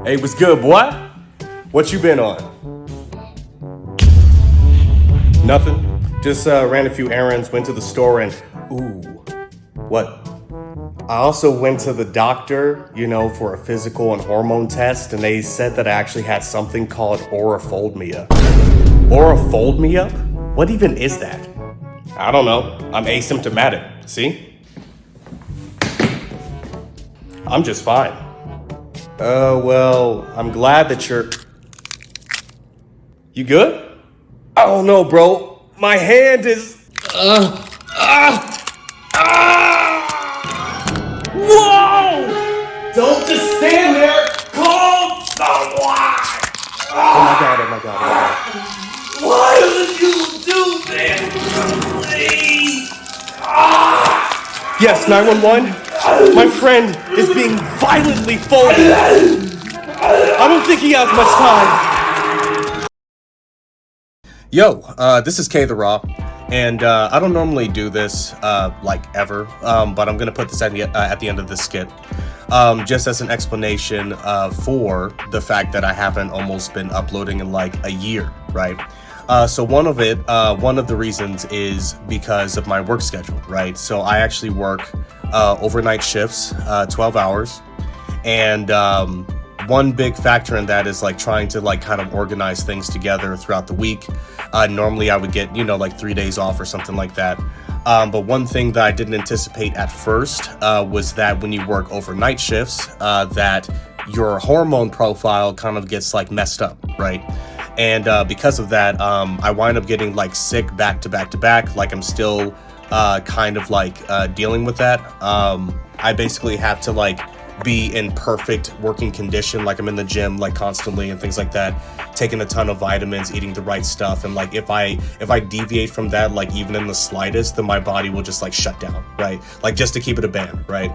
Hey, what's good, boy? What you been on? Nothing. Just ran a few errands, went to the store, and ooh, what? I also went to the doctor, for a physical and hormone test, and they said that I actually had something called agoraphobia. Agoraphobia? What even is that? I don't know. I'm asymptomatic. See? I'm just fine. Well, I'm glad that you're. You good? Oh no, bro. My hand is. Whoa! Don't just stand there. Call someone. Oh my god. Why would you do this? Please. Yes, 911. My friend is being violently folded. I don't think he has much time. Yo, this is K the Raw, and I don't normally do this ever, but I'm gonna put this at the end of this skit, just as an explanation for the fact that I haven't almost been uploading in like a year, right? So one of the reasons is because of my work schedule, right? So I actually work overnight shifts, 12 hours, and one big factor in that is like trying to like kind of organize things together throughout the week. Normally I would get 3 days off or something like that, but one thing that I didn't anticipate at first was that when you work overnight shifts, that your hormone profile kind of gets like messed up, right? And because of that, I wind up getting like sick back to back. Like I'm still kind of like dealing with that. I basically have to like be in perfect working condition, like I'm in the gym like constantly and things like that, taking a ton of vitamins, eating the right stuff, and like if I deviate from that like even in the slightest, then my body will just like shut down, right? Like just to keep it a band, right?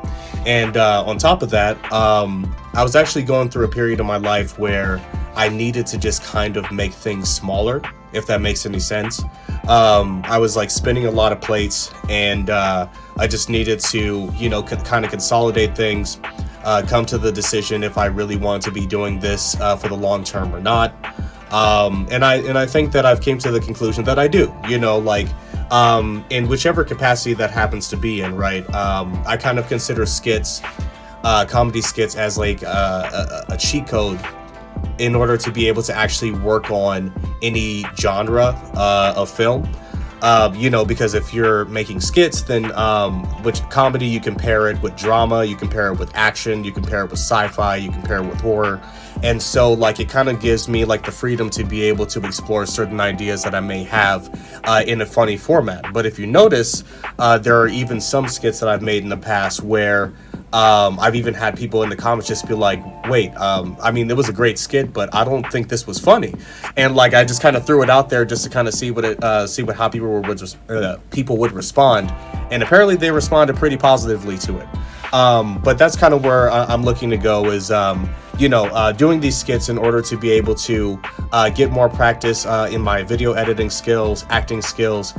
And on top of that, I was actually going through a period of my life where I needed to just kind of make things smaller, if that makes any sense. I was like spinning a lot of plates, and I just needed to kind of consolidate things, come to the decision if I really wanted to be doing this for the long term or not. And I think that I've came to the conclusion that I do, in whichever capacity that happens to be in, right? I kind of consider skits, comedy skits, as like a cheat code in order to be able to actually work on any genre of film. Because if you're making skits, then with comedy, you can pair it with drama, you can pair it with action, you can pair it with sci-fi, you can pair it with horror. And so like it kind of gives me like the freedom to be able to explore certain ideas that I may have in a funny format. But if you notice, there are even some skits that I've made in the past where I've even had people in the comments just be like, wait, it was a great skit, but I don't think this was funny. And like, I just kind of threw it out there just to kind of see how people would respond. And apparently they responded pretty positively to it. But that's kind of where I'm looking to go is, doing these skits in order to be able to get more practice in my video editing skills, acting skills,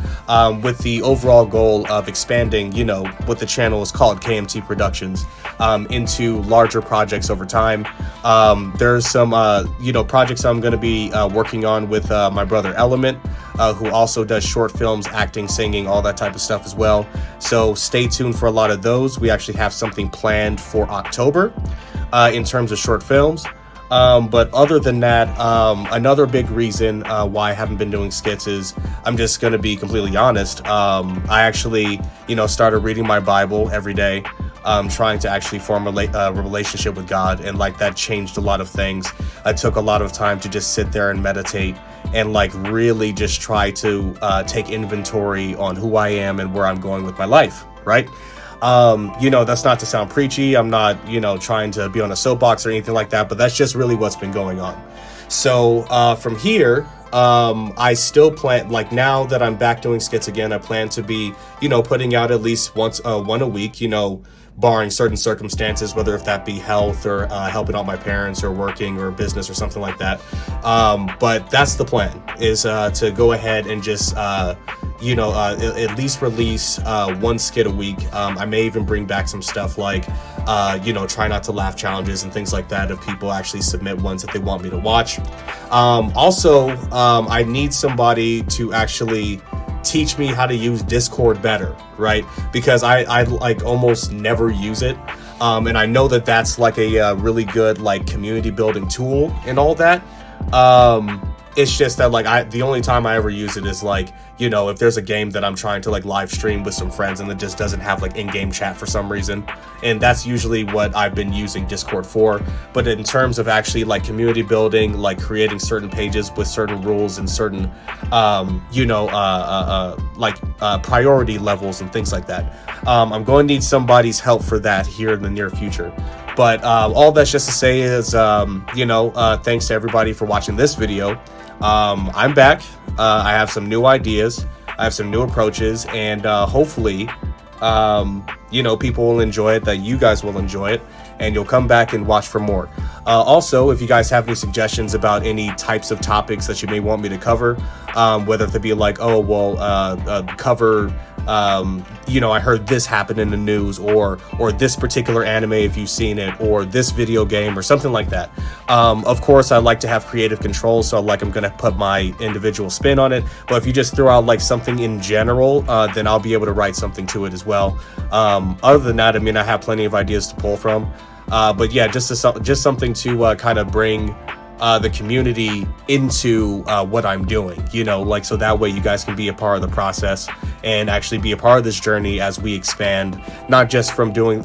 with the overall goal of expanding, what the channel is called KMT Productions, into larger projects over time. There's some, projects I'm going to be working on with my brother Element, who also does short films, acting, singing, all that type of stuff as well. So stay tuned for a lot of those. We actually have something planned for October in terms of short films. But other than that, another big reason why I haven't been doing skits is, I'm just going to be completely honest. I actually, started reading my Bible every day, trying to actually form a relationship with God. And like that changed a lot of things. I took a lot of time to just sit there and meditate and like really just try to take inventory on who I am and where I'm going with my life, right? That's not to sound preachy. I'm not, trying to be on a soapbox or anything like that, but that's just really what's been going on. So from here, I still plan, like now that I'm back doing skits again, I plan to be, putting out at least one a week, barring certain circumstances, whether if that be health or helping out my parents or working or business or something like that. But that's the plan, is to go ahead and just at least release one skit a week. I may even bring back some stuff like try not to laugh challenges and things like that if people actually submit ones that they want me to watch. I need somebody to actually teach me how to use Discord better, right? Because I like almost never use it. And I know that that's like a really good like community building tool and all that. It's just that like the only time I ever use it is like, if there's a game that I'm trying to like live stream with some friends and it just doesn't have like in-game chat for some reason. And that's usually what I've been using Discord for. But in terms of actually like community building, like creating certain pages with certain rules and certain, priority levels and things like that, I'm going to need somebody's help for that here in the near future. But all that's just to say is, thanks to everybody for watching this video. I'm back. I have some new ideas. I have some new approaches, and hopefully, people will enjoy it, that you guys will enjoy it, and you'll come back and watch for more. Also, if you guys have any suggestions about any types of topics that you may want me to cover, whether it be like, cover, I heard this happen in the news, or this particular anime if you've seen it, or this video game or something like that. Of course, I like to have creative control, so I'm gonna put my individual spin on it. But if you just throw out like something in general, then I'll be able to write something to it as well. Other than that, I have plenty of ideas to pull from. But yeah, just something to kind of bring the community into what I'm doing, so that way you guys can be a part of the process and actually be a part of this journey as we expand, not just from doing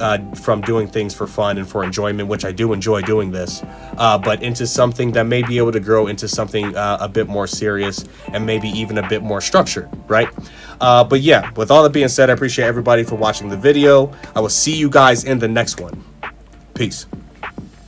things for fun and for enjoyment, which I do enjoy doing this, but into something that may be able to grow into something a bit more serious and maybe even a bit more structured, right? But yeah, with all that being said, I appreciate everybody for watching the video. I will see you guys in the next one. Peace.